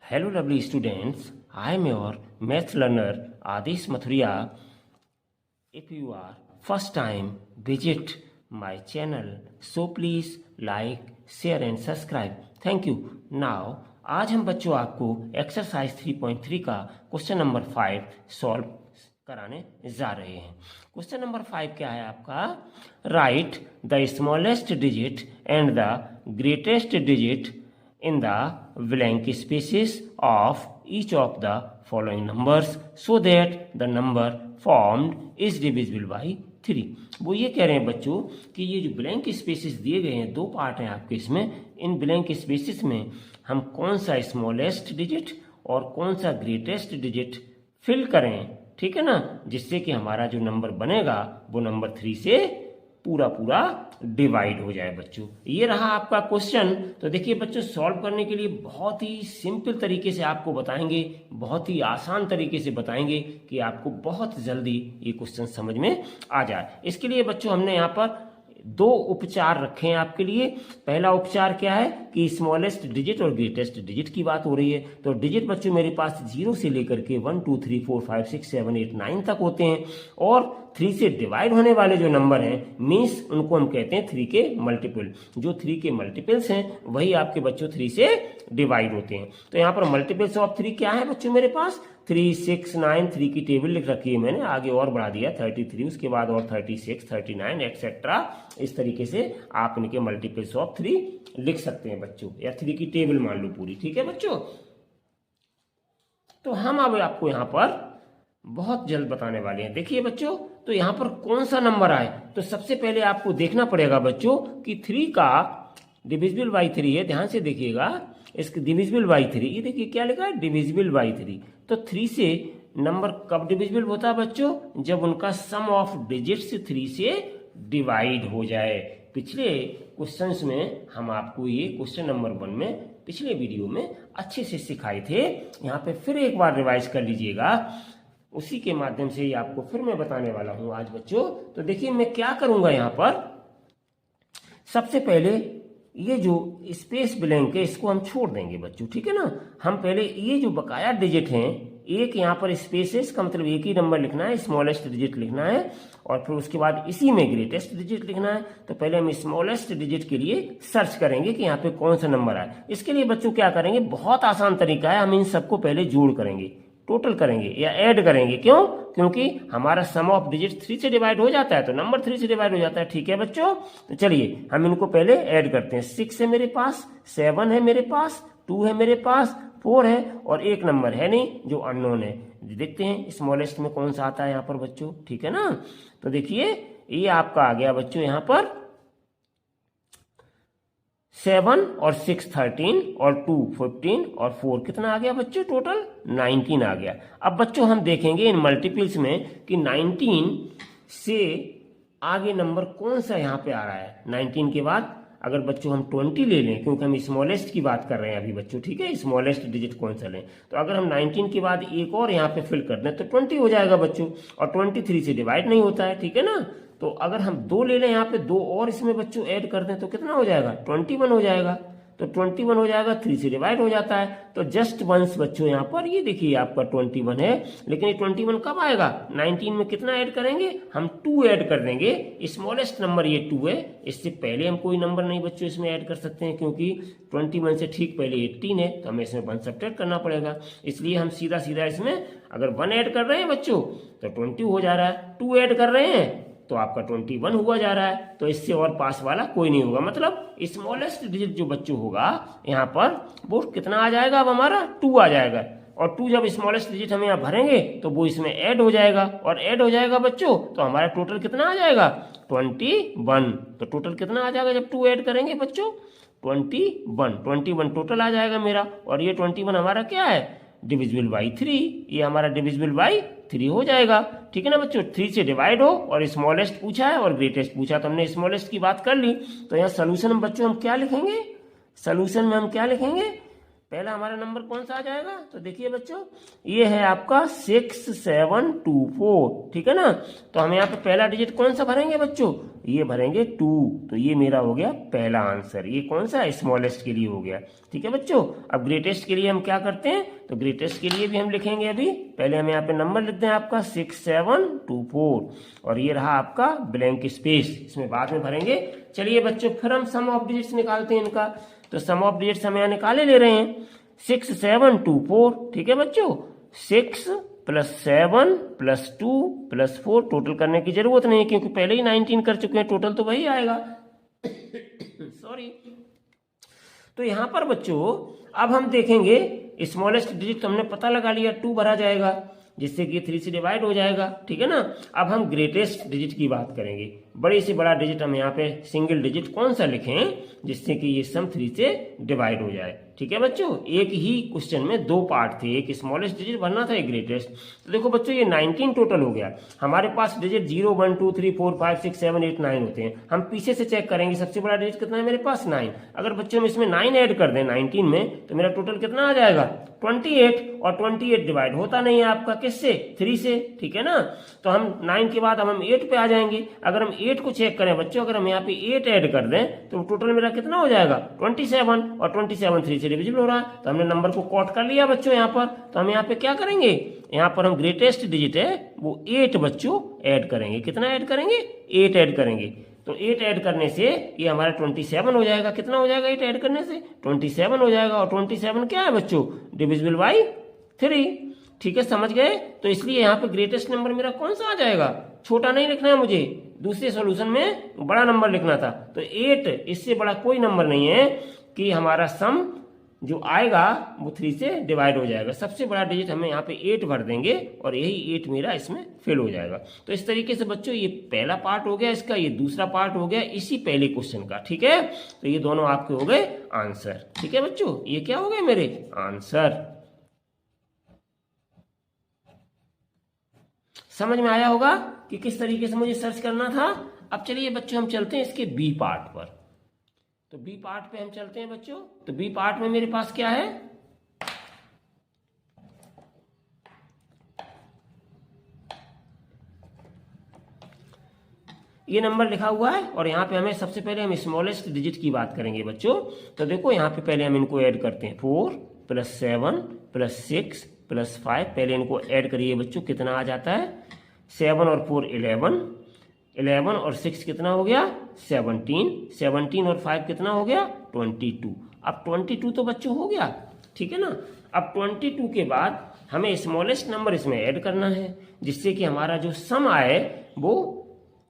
Hello, lovely students. I am your math learner Adish Mathuria. If you are first time visit my channel, so please like, share and subscribe. Thank you. Now आज हम बच्चों आपको exercise 3.3 का question number 5 solve कराने जा रहे हैं। Question number 5 क्या है आपका? Right the smallest digit and the greatest digit in the blank spaces of each of the following numbers so that the number formed is divisible by 3। वो ये कह रहे हैं बच्चों कि ये जो ब्लैंक स्पेसेस दिए गए हैं, दो पार्ट हैं आपके इसमें। इन ब्लैंक स्पेसेस में हम कौन सा स्मॉलेस्ट डिजिट और कौन सा ग्रेटेस्ट डिजिट फिल करें, ठीक है ना, जिससे कि हमारा जो नंबर बनेगा वो नंबर 3 से पूरा पूरा डिवाइड हो जाए। बच्चों ये रहा आपका क्वेश्चन। तो देखिए बच्चों, सॉल्व करने के लिए बहुत ही सिंपल तरीके से आपको बताएंगे, बहुत ही आसान तरीके से बताएंगे कि आपको बहुत जल्दी ये क्वेश्चन समझ में आ जाए। इसके लिए बच्चों हमने यहाँ पर दो उपचार रखे हैं आपके लिए। पहला उपचार क्या है कि स्मॉलेस्ट डिजिट और ग्रेटेस्ट डिजिट की बात हो रही है। तो डिजिट बच्चों मेरे पास 0 से लेकर के 1 2 3 4 5 6 7 8 9 तक होते हैं, और 3 से डिवाइड होने वाले जो नंबर हैं मीन्स उनको हम कहते हैं 3 के मल्टीपल। जो 3 के मल्टीपल्स हैं वही आपके बच्चों 3 से डिवाइड होते हैं। तो यहाँ पर मल्टीपल्स ऑफ 3 क्या है बच्चों मेरे पास? 3 6 9 3 की टेबल लिख रखी है मैंने, आगे और बढ़ा दिया 33, उसके बाद और 36 39 एक्सेट्रा। इस तरीके से आप इनके मल्टीपल्स ऑफ 3 लिख सकते हैं बच्चों, या 3 की टेबल मान लो पूरी, ठीक है बच्चों। तो हम अब आपको यहाँ पर बहुत जल्द बताने वाले हैं। देखिए बच्चों, तो यहाँ पर कौन सा नंबर आए, तो सबसे पहले आपको देखना पड़ेगा बच्चों कि 3 का डिविजिबल बाई 3 है। ध्यान से देखिएगा, इसके डिविजिबल बाई 3, ये देखिए क्या लिखा है, डिविजिबल बाई 3। तो 3 से नंबर कब डिविजिबल होता है बच्चों? जब उनका सम ऑफ डिजिट्स 3 से डिवाइड हो जाए। पिछले क्वेश्चंस में हम आपको ये क्वेश्चन नंबर 1 में पिछले वीडियो में अच्छे से सिखाए थे। यहाँ पे फिर एक बार रिवाइज कर लीजिएगा, उसी के माध्यम से ही आपको फिर मैं बताने वाला हूं आज बच्चों। तो देखिए मैं क्या करूंगा यहाँ पर, सबसे पहले ये जो स्पेस ब्लैंक है इसको हम छोड़ देंगे बच्चों, ठीक है ना। हम पहले ये जो बकाया डिजिट हैं, एक यहाँ पर स्पेस है, इसका मतलब एक ही नंबर लिखना है, स्मॉलेस्ट डिजिट लिखना है, और फिर उसके बाद इसी में ग्रेटेस्ट डिजिट लिखना है। तो पहले हम स्मॉलेस्ट डिजिट के लिए सर्च करेंगे कि यहाँ पे कौन सा नंबर आए। इसके लिए बच्चों क्या करेंगे, बहुत आसान तरीका है, हम इन सबको पहले जोड़ करेंगे, टोटल करेंगे या ऐड करेंगे। क्यों? क्योंकि हमारा सम ऑफ डिजिट 3 से डिवाइड हो जाता है, तो नंबर 3 से डिवाइड हो जाता है, ठीक है बच्चों। तो चलिए हम इनको पहले ऐड करते हैं। 6 है मेरे पास, 7 है मेरे पास, 2 है मेरे पास, 4 है, और एक नंबर है नहीं जो अननोन है। देखते हैं स्मॉलेस्ट में कौन सा आता है यहाँ पर बच्चों, ठीक है ना। तो देखिए ये आपका आ गया बच्चों यहाँ पर 7 और 6 13 और 2 15 और 4 कितना आ गया बच्चों? टोटल 19 आ गया। अब बच्चों हम देखेंगे इन मल्टीपल्स में कि 19 से आगे नंबर कौन सा यहाँ पे आ रहा है। 19 के बाद अगर बच्चों हम 20 ले लें, क्योंकि हम स्मॉलेस्ट की बात कर रहे हैं अभी बच्चों, ठीक है, स्मॉलेस्ट डिजिट कौन सा लें, तो अगर हम 19 के बाद एक और यहाँ पे फिल कर दें तो 20 हो जाएगा बच्चों, और 23 से डिवाइड नहीं होता है, ठीक है ना। तो अगर हम 2 ले लें यहाँ पे, 2 और इसमें बच्चों ऐड कर दें तो कितना हो जाएगा? 21 हो जाएगा। तो 21 हो जाएगा, 3 से डिवाइड हो जाता है। तो जस्ट वंस बच्चों यहाँ पर ये देखिए आपका 21 है, लेकिन ये 21 कब आएगा? 19 में कितना ऐड करेंगे हम? 2 ऐड कर देंगे। स्मॉलेस्ट नंबर ये 2 है, इससे पहले हम कोई नंबर नहीं बच्चों इसमें ऐड कर सकते हैं, क्योंकि 21 से ठीक पहले 18 है, तो हमें इसमें 1 सब्ट्रैक्ट करना पड़ेगा। इसलिए हम सीधा सीधा इसमें अगर 1 ऐड कर रहे हैं बच्चों तो 20 हो जा रहा है, 2 ऐड कर रहे हैं तो आपका 21 हुआ जा रहा है। तो इससे और पास वाला कोई नहीं होगा, मतलब स्मॉलेस्ट डिजिट जो बच्चों होगा यहाँ पर वो कितना आ जाएगा? अब हमारा 2 आ जाएगा, और 2 जब स्मॉलेस्ट डिजिट हम यहाँ भरेंगे तो वो इसमें ऐड हो जाएगा, और ऐड हो जाएगा बच्चों तो हमारा टोटल कितना आ जाएगा? 21। तो टोटल कितना आ जाएगा जब 2 ऐड करेंगे बच्चों? 21 टोटल आ जाएगा मेरा। और ये 21 हमारा क्या है? Divisible by 3। ये हमारा डिविजिबल बाई 3 हो जाएगा, ठीक है ना बच्चों। 3 से डिवाइड हो, और स्मॉलेस्ट पूछा है और ग्रेटेस्ट पूछा, तो हमने स्मॉलेस्ट की बात कर ली। तो यहाँ सोल्यूशन में बच्चों हम क्या लिखेंगे? सोल्यूशन में हम क्या लिखेंगे? पहला हमारा नंबर कौन सा आ जाएगा? तो देखिए बच्चों, ये है आपका 6724, ठीक है ना। तो हम यहाँ पे पहला डिजिट कौन सा भरेंगे बच्चों? ये भरेंगे 2। तो ये मेरा हो गया पहला आंसर। ये कौन सा? स्मॉलेस्ट के लिए हो गया, ठीक है बच्चों। अब ग्रेटेस्ट के लिए हम क्या करते हैं? तो ग्रेटेस्ट के लिए भी हम लिखेंगे अभी। पहले हम यहाँ पे नंबर लिखते हैं आपका 6724, और ये रहा आपका ब्लैंक स्पेस, इसमें बाद में भरेंगे। चलिए बच्चों, फिर हम सम ऑफ डिजिट्स निकालते हैं इनका। तो सम ऑफ डिजिट्स हम यहाँ निकाले ले रहे हैं 6724, ठीक है बच्चों। 6 + 7 + 2 + 4, टोटल करने की जरूरत नहीं है क्योंकि पहले ही 19 कर चुके हैं, टोटल तो वही आएगा। सॉरी। तो यहां पर बच्चों अब हम देखेंगे स्मॉलेस्ट डिजिट तो हमने पता लगा लिया, 2 भरा जाएगा, जिससे कि 3 से डिवाइड हो जाएगा, ठीक है ना। अब हम ग्रेटेस्ट डिजिट की बात करेंगे। बड़े से बड़ा डिजिट हम यहाँ पे सिंगल डिजिट कौन सा लिखें जिससे कि ये सम 3 से डिवाइड हो जाए, ठीक है बच्चों। एक ही क्वेश्चन में 2 पार्ट थे, एक स्मॉलेस्ट डिजिट भरना था, एक ग्रेटेस्ट। तो देखो बच्चों, ये 19 टोटल हो गया। हमारे पास डिजिट 0 1 2 3 4 5 6 7 8 9 होते हैं। हम पीछे से चेक करेंगे सबसे बड़ा डिजिट कितना है मेरे पास? 9। अगर बच्चों हम इसमें 9 ऐड कर दें 19 में तो मेरा टोटल कितना आ जाएगा? 28। और 28 डिवाइड होता नहीं है आपका किससे? 3 से, ठीक है ना। तो हम 9 के बाद हम 8 पे आ जाएंगे। अगर हम 8 को चेक करें बच्चों, अगर हम यहाँ पे 8 ऐड कर दें तो टोटल मेरा कितना हो जाएगा? 27। और 27 3 से डिविजिबल हो रहा है, तो हमने नंबर को कॉट कर लिया बच्चों यहाँ पर। तो हम यहाँ पे क्या करेंगे? यहाँ पर हम ग्रेटेस्ट डिजिट है वो 8 बच्चों ऐड करेंगे। कितना ऐड करेंगे? 8 ऐड करेंगे। तो 8 ऐड करने से ये हमारा 27 हो जाएगा। कितना हो जाएगा 8 ऐड करने से? 27 हो जाएगा। और 27 क्या है बच्चों? डिविजिबल बाई 3, ठीक है, समझ गए। तो इसलिए यहाँ पे ग्रेटेस्ट नंबर मेरा कौन सा आ जाएगा? छोटा नहीं लिखना है मुझे, दूसरे सॉल्यूशन में बड़ा नंबर लिखना था। तो 8, इससे बड़ा कोई नंबर नहीं है कि हमारा सम जो आएगा वो 3 से डिवाइड हो जाएगा। सबसे बड़ा डिजिट हमें यहाँ पे 8 भर देंगे और यही 8 मेरा इसमें फिल हो जाएगा। तो इस तरीके से बच्चों ये पहला पार्ट हो गया इसका, ये दूसरा पार्ट हो गया इसी पहले क्वेश्चन का, ठीक है। तो ये दोनों आपके हो गए आंसर, ठीक है बच्चों। ये क्या हो गए मेरे आंसर? समझ में आया होगा कि किस तरीके से मुझे सर्च करना था। अब चलिए बच्चों हम चलते हैं इसके बी पार्ट पर। तो बी पार्ट पे हम चलते हैं बच्चों। तो बी पार्ट में मेरे पास क्या है? ये नंबर लिखा हुआ है और यहाँ पे हमें सबसे पहले हम स्मॉलेस्ट डिजिट की बात करेंगे बच्चों। तो देखो यहाँ पे पहले हम इनको ऐड करते हैं। 4 + 7 + 6 + 5, पहले इनको ऐड करिए बच्चों। कितना आ जाता है? 7 और 4 11, 11 और 6 कितना हो गया? 17, 17 और 5 कितना हो गया? 22। अब 22 तो बच्चों हो गया, ठीक है ना। अब 22 के बाद हमें स्मॉलेस्ट नंबर इसमें ऐड करना है जिससे कि हमारा जो सम आए वो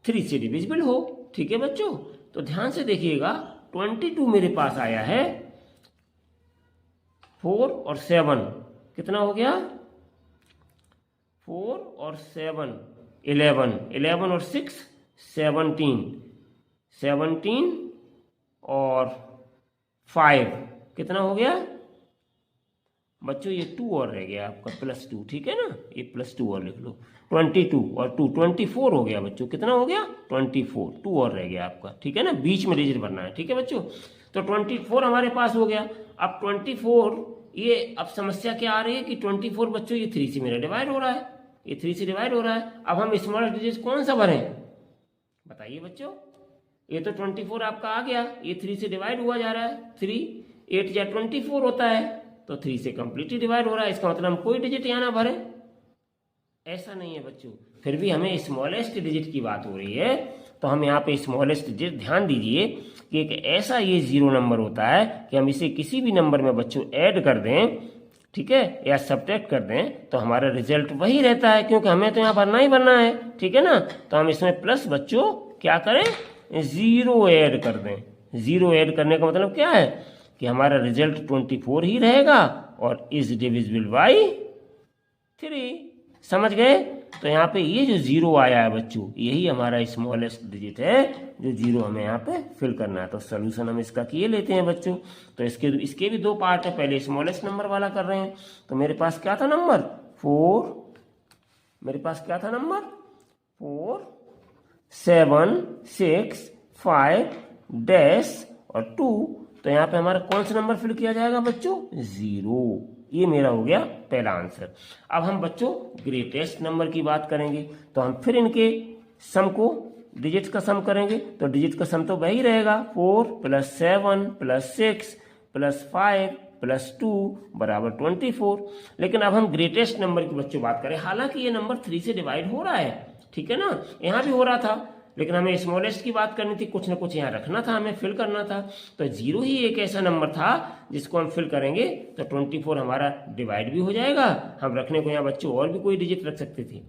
3 से डिविजिबल हो, ठीक है बच्चों। तो ध्यान से देखिएगा, 22 मेरे पास आया है। 4 और 7 कितना हो गया? 4 और 7 11, 11 और 6 17, 17 और 5 कितना हो गया बच्चों? ये 2 और रह गया आपका +2, ठीक है ना। ये +2 और लिख लो। 22 और 2 24 हो गया बच्चों। कितना हो गया? 24, 2 और रह गया आपका, ठीक है ना। बीच में डिजिट भरना है, ठीक है बच्चों। तो 24 हमारे पास हो गया। अब 24 ये अब समस्या क्या आ रही है कि 24 बच्चों ये 3 से मेरा डिवाइड हो रहा है, ये 3 से डिवाइड हो रहा है। अब हम स्मॉल डिजिट कौन सा भरें बताइए बच्चों। ये तो 24 आपका आ गया, ये 3 से डिवाइड हुआ जा रहा है। 3 8 या 24 होता है, तो 3 से कंप्लीटली डिवाइड हो रहा है। इसका मतलब हम कोई डिजिट यहाँ ना भरें, ऐसा नहीं है बच्चों। फिर भी हमें स्मॉलेस्ट डिजिट की बात हो रही है, तो हम यहाँ पे स्मॉलेस्ट डिजिट, ध्यान दीजिए कि एक ऐसा ये 0 नंबर होता है कि हम इसे किसी भी नंबर में बच्चों ऐड कर दें, ठीक है, या सब्ट्रैक्ट कर दें तो हमारा रिजल्ट वही रहता है, क्योंकि हमें तो यहाँ भरना ही भरना है, ठीक है ना। तो हम इसमें प्लस बच्चों क्या करें? 0 ऐड कर दें। 0 ऐड करने का मतलब क्या है कि हमारा रिजल्ट 24 ही रहेगा और इज डिविजिबल बाई 3। समझ गए? तो यहाँ पे ये जो 0 आया है बच्चों, यही हमारा स्मॉलेस्ट डिजिट है जो 0 हमें यहाँ पे फिल करना है। तो सोल्यूशन हम इसका किए लेते हैं बच्चों। तो इसके भी 2 पार्ट है। पहले स्मॉलेस्ट नंबर वाला कर रहे हैं। तो मेरे पास क्या था नंबर? 4, मेरे पास क्या था नंबर? 4 7 6 5 डैश और 2 तो यहाँ पे हमारा कौन सा नंबर फिल किया जाएगा बच्चों? 0। ये मेरा हो गया पहला आंसर। अब हम बच्चों ग्रेटेस्ट नंबर की बात करेंगे, तो हम फिर इनके सम को, डिजिट्स का सम करेंगे। तो डिजिट का सम तो वही रहेगा, 4 + 7 + 6 + 5 + 2 बराबर 24। लेकिन अब हम ग्रेटेस्ट नंबर की बच्चों बात करें, हालांकि ये नंबर 3 से डिवाइड हो रहा है, ठीक है ना, यहाँ भी हो रहा था, लेकिन हमें स्मॉलेस्ट की बात करनी थी, कुछ ना कुछ यहाँ रखना था, हमें फिल करना था। तो 0 ही एक ऐसा नंबर था जिसको हम फिल करेंगे तो 24 हमारा डिवाइड भी हो जाएगा। हम रखने को यहाँ बच्चों और भी कोई डिजिट रख सकते थे,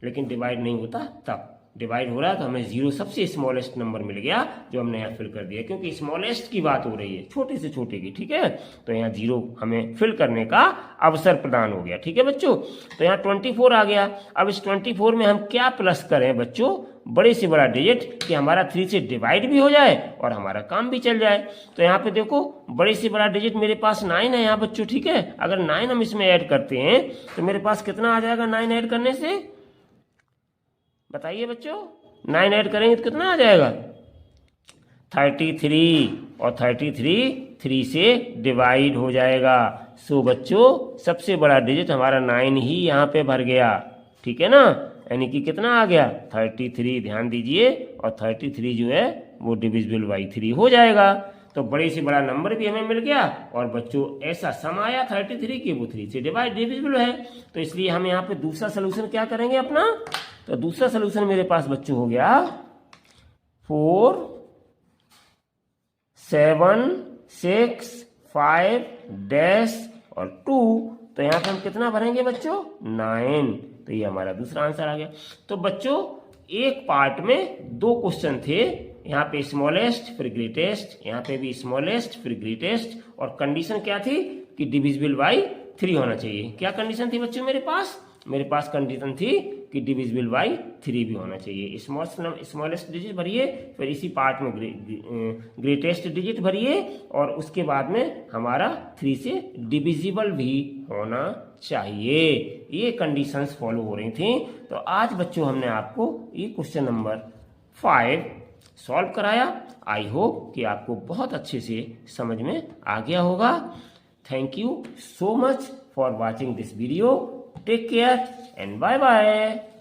लेकिन डिवाइड नहीं होता, तब डिवाइड हो रहा है तो हमें 0 सबसे स्मॉलेस्ट नंबर मिल गया जो हमने यहाँ फिल कर दिया, क्योंकि स्मॉलेस्ट की बात हो रही है, छोटे से छोटे की, ठीक है। तो यहाँ 0 हमें फिल करने का अवसर प्रदान हो गया, ठीक है बच्चों। तो यहाँ 24 आ गया। अब इस 24 में हम क्या प्लस करें बच्चों? बड़े से बड़ा डिजिट कि हमारा 3 से डिवाइड भी हो जाए और हमारा काम भी चल जाए। तो यहाँ पे देखो बड़े से बड़ा डिजिट मेरे पास 9 है यहाँ बच्चों, ठीक है। अगर 9 हम इसमें ऐड करते हैं तो मेरे पास कितना आ जाएगा 9 ऐड करने से? बताइए बच्चों, 9 ऐड करेंगे तो कितना आ जाएगा? 33, और 33 3 से डिवाइड हो जाएगा। सो बच्चों सबसे बड़ा डिजिट हमारा 9 ही यहाँ पे भर गया, ठीक है ना, यानी कि कितना आ गया? 33। ध्यान दीजिए, और 33 जो है वो डिविजिबल बाई 3 हो जाएगा। तो बड़े से बड़ा नंबर भी हमें मिल गया, और बच्चों ऐसा सम आया 33 की, वो 3 से डिविजिबल है। तो इसलिए हम यहाँ पे दूसरा सोल्यूशन क्या करेंगे अपना? तो दूसरा सोल्यूशन मेरे पास बच्चों हो गया 4 7 6 5 डैश और 2। तो यहाँ पे हम कितना भरेंगे बच्चों? 9। तो ये हमारा दूसरा आंसर आ गया। तो बच्चों एक पार्ट में 2 क्वेश्चन थे, यहाँ पे स्मॉलेस्ट फिर ग्रेटेस्ट, यहाँ पे भी स्मॉलेस्ट फिर ग्रेटेस्ट, और कंडीशन क्या थी कि डिविजिबल बाई 3 होना चाहिए। क्या कंडीशन थी बच्चों मेरे पास? मेरे पास कंडीशन थी कि डिविजिबल बाई 3 भी होना चाहिए। स्मॉलेस्ट डिजिट भरिए, फिर इसी पार्ट में ग्रेटेस्ट डिजिट भरिए, और उसके बाद में हमारा 3 से डिविजिबल भी होना चाहिए। ये कंडीशंस फॉलो हो रही थी। तो आज बच्चों हमने आपको ये क्वेश्चन नंबर 5 सॉल्व कराया। आई होप कि आपको बहुत अच्छे से समझ में आ गया होगा। Thank you so much for watching this video. Take care and bye bye.